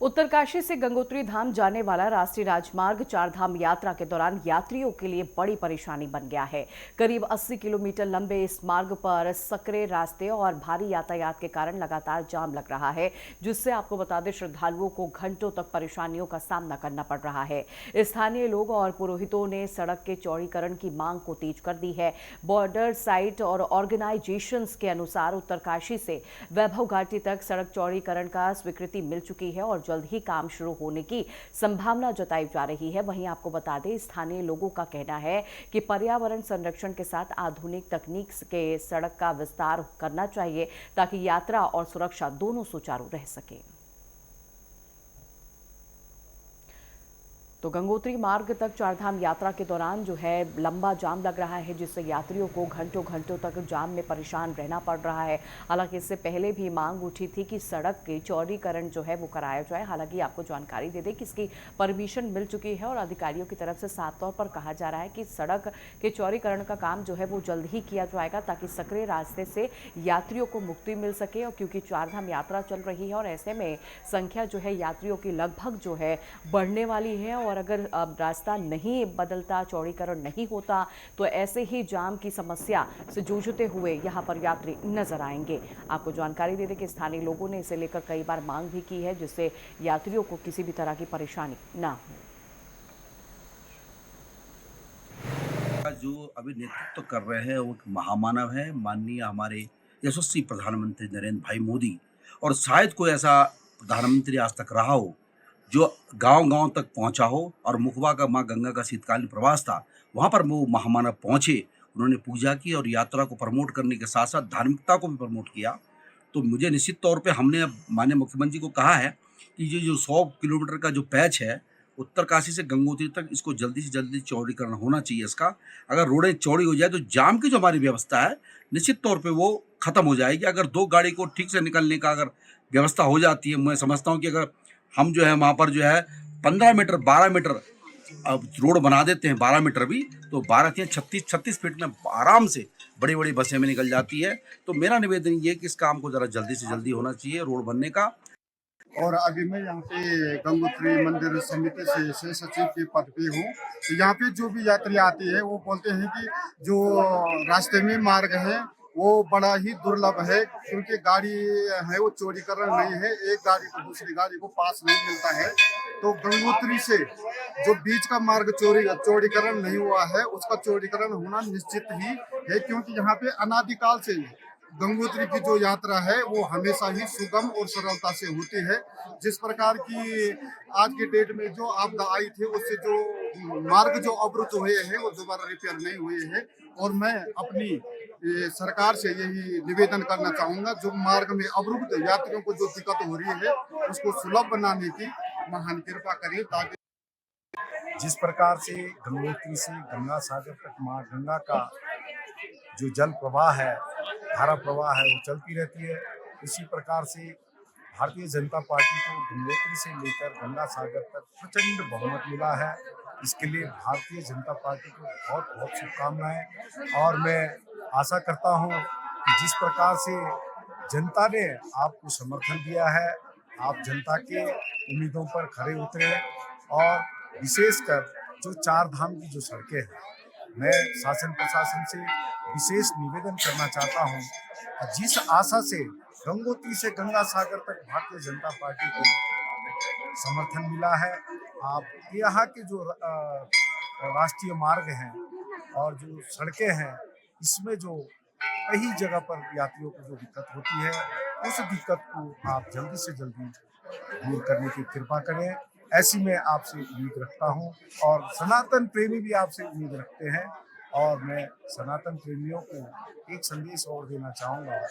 उत्तरकाशी से गंगोत्री धाम जाने वाला राष्ट्रीय राजमार्ग चारधाम यात्रा के दौरान यात्रियों के लिए बड़ी परेशानी बन गया है। करीब 80 किलोमीटर लंबे इस मार्ग पर सकरे रास्ते और भारी यातायात के कारण लगातार जाम लग रहा है, जिससे आपको बता दें श्रद्धालुओं को घंटों तक परेशानियों का सामना करना पड़ रहा है। स्थानीय लोग और पुरोहितों ने सड़क के चौड़ीकरण की मांग को तेज कर दी है। बॉर्डर साइट और ऑर्गेनाइजेशंस के अनुसार उत्तरकाशी से वैभव घाटी तक सड़क चौड़ीकरण का स्वीकृति मिल चुकी है और जल्द ही काम शुरू होने की संभावना जताई जा रही है। वहीं आपको बता दें, स्थानीय लोगों का कहना है कि पर्यावरण संरक्षण के साथ आधुनिक तकनीक के सड़क का विस्तार करना चाहिए ताकि यात्रा और सुरक्षा दोनों सुचारू रह सके। तो गंगोत्री मार्ग तक चारधाम यात्रा के दौरान जो है लंबा जाम लग रहा है, जिससे यात्रियों को घंटों घंटों तक जाम में परेशान रहना पड़ रहा है। हालांकि इससे पहले भी मांग उठी थी कि सड़क के चौड़ीकरण जो है वो कराया जाए। हालांकि आपको जानकारी दे दें कि इसकी परमिशन मिल चुकी है और अधिकारियों की तरफ से साफ तौर पर कहा जा रहा है कि सड़क के चौड़ीकरण का काम जो है वो जल्द ही किया जाएगा ताकि सकरे रास्ते से यात्रियों को मुक्ति मिल सके। और क्योंकि चारधाम यात्रा चल रही है और ऐसे में संख्या जो है यात्रियों की लगभग जो है बढ़ने वाली है और अगर रास्ता नहीं बदलता, चौड़ीकरण नहीं होता, तो ऐसे ही जाम की समस्या से जूझते हुए यहां पर यात्री नजर आएंगे। आपको जानकारी दे दें कि स्थानीय लोगों ने इसे लेकर कई बार मांग भी की है, जिससे यात्रियों को किसी भी तरह की परेशानी ना हो। जो अभी नेतृत्व कर रहे हैं वो एक महामानव है, माननीय हमारे यशस्वी प्रधानमंत्री नरेंद्र भाई मोदी। और शायद कोई ऐसा प्रधानमंत्री आज तक रहा हो जो गांव-गांव तक पहुंचा हो। और मुखबा का मां गंगा का शीतकालीन प्रवास था, वहां पर वो महामानव पहुंचे, उन्होंने पूजा की और यात्रा को प्रमोट करने के साथ साथ धार्मिकता को भी प्रमोट किया। तो मुझे निश्चित तौर पे हमने माननीय मुख्यमंत्री को कहा है कि ये जो 100 किलोमीटर का जो पैच है उत्तरकाशी से गंगोत्री तक, इसको जल्दी से जल्दी चौड़ीकरण होना चाहिए इसका। अगर रोडें चौड़ी हो जाए तो जाम की जो हमारी व्यवस्था है निश्चित तौर पे वो खत्म हो जाएगी। अगर 2 गाड़ी को ठीक से निकलने का अगर व्यवस्था हो जाती है, मैं समझता हूँ कि अगर हम जो है वहाँ पर जो है 15 मीटर 12 मीटर अब रोड बना देते हैं, 12 मीटर भी, तो 12 या 36 फीट में आराम से बड़ी बड़ी बसें में निकल जाती है। तो मेरा निवेदन ये है कि इस काम को ज़रा जल्दी से जल्दी होना चाहिए रोड बनने का। और अभी मैं यहाँ पे गंगोत्री मंदिर समिति से सह सचिव के पद पे हूँ। तो यहाँ पे जो भी यात्री आती है वो बोलते हैं कि जो रास्ते में मार्ग है वो बड़ा ही दुर्लभ है, क्योंकि गाड़ी है वो चौड़ीकरण नहीं है, एक गाड़ी को दूसरी गाड़ी को पास नहीं मिलता है। तो गंगोत्री से जो बीच का मार्ग चौड़ीकरण नहीं हुआ है उसका चौड़ीकरण होना निश्चित ही है, क्योंकि यहाँ पे अनादिकाल से गंगोत्री की जो यात्रा है वो हमेशा ही सुगम और सरलता से होती है। जिस प्रकार की आज के डेट में जो आपदा आई थी उससे जो मार्ग जो अवरुद्ध हुए हैं वो दोबारा रिपेयर नहीं हुए हैं। और मैं अपनी सरकार से यही निवेदन करना चाहूंगा, जो मार्ग में अवरुद्ध यात्रियों को जो दिक्कत हो रही है उसको सुलभ बनाने की महान कृपा करें, ताकि जिस प्रकार से गंगोत्री से गंगा सागर तक माँ गंगा का जो जल प्रवाह है, धारा प्रवाह है, वो चलती रहती है। इसी प्रकार से भारतीय जनता पार्टी को गंगोत्री से लेकर गंगा सागर तक प्रचंड बहुमत मिला है। इसके लिए भारतीय जनता पार्टी को बहुत बहुत शुभकामनाएं। और मैं आशा करता हूं कि जिस प्रकार से जनता ने आपको समर्थन दिया है, आप जनता के उम्मीदों पर खरे उतरे। और विशेषकर जो चार धाम की जो सड़कें हैं, मैं शासन प्रशासन से विशेष निवेदन करना चाहता हूं। जिस आशा से गंगोत्री से गंगा सागर तक भारतीय जनता पार्टी को समर्थन मिला है, आप यहाँ के जो राष्ट्रीय मार्ग हैं और जो सड़कें हैं, इसमें जो कई जगह पर यात्रियों को जो दिक्कत होती है, उस दिक्कत को आप जल्दी से जल्दी दूर करने की कृपा करें, ऐसी मैं आपसे उम्मीद रखता हूं। और सनातन प्रेमी भी आपसे उम्मीद रखते हैं। और मैं सनातन प्रेमियों को एक संदेश और देना चाहूँगा।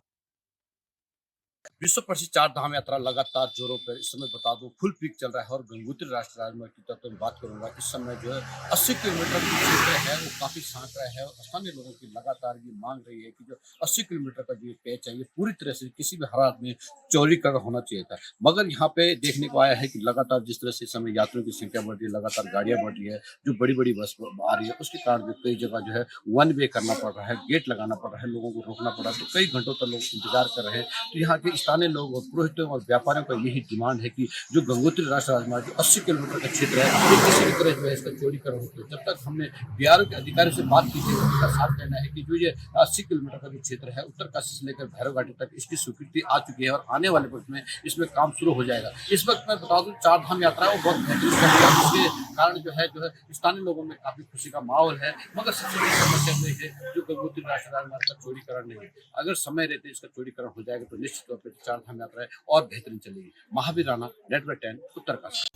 विश्व प्रसिद्ध चार धाम यात्रा लगातार जोरों पर इस समय बता दूं फुल पीक चल रहा है। और गंगोत्री राष्ट्रीय राजमार्ग की तरफ मैं बात करूंगा, इस समय जो है 80 किलोमीटर की क्षेत्र है वो काफी सांकड़ा है। और स्थानीय लोगों की लगातार ये मांग रही है कि जो 80 किलोमीटर का जो पैच है ये पूरी तरह से किसी भी हालात में चौड़ीकरण होना चाहिए था। मगर यहाँ पे देखने को आया है कि लगातार जिस तरह से इस समय यात्रियों की संख्या बढ़ रही है, लगातार गाड़ियां बढ़ रही है, जो बड़ी बड़ी बस आ रही है, उसके कारण जो कई जगह जो है वन वे करना पड़ रहा है, गेट लगाना पड़ रहा है, लोगों को रोकना पड़ रहा है। तो कई घंटों तक लोग इंतजार कर रहे हैं। तो यहाँ के स्थानीय लोग और पुरोहितों और व्यापारियों का यही डिमांड है कि जो गंगोत्री राष्ट्रीय राजमार्ग जो 80 किलोमीटर का क्षेत्र है, ये किसी भी तरह जो है इसका चौड़ीकरण हो। जब तक हमने बीआरओ के अधिकारी से बात की थी, उनका साफ कहना है कि जो ये 80 किलोमीटर का जो क्षेत्र है, उत्तरकाशी से लेकर भैरव घाटी तक इसकी स्वीकृति आ चुकी है और आने वाले वक्त में इसमें काम शुरू हो जाएगा। इस वक्त मैं बता दूं, चार धाम यात्रा है वो बहुत बेहतरीन चल रही है, जिसके कारण जो है स्थानीय लोगों में काफी खुशी का माहौल है। मगर सबसे बड़ी समस्या ये है जो गंगोत्री राष्ट्रीय राजमार्ग का चौड़ीकरण नहीं है। अगर समय रहते इसका चौड़ीकरण हो जाएगा तो निश्चित तौर पर चार धाम यात्रा और बेहतरीन चलेगी। महावीर राणा, नेटवर्क 10, उत्तरकाशी।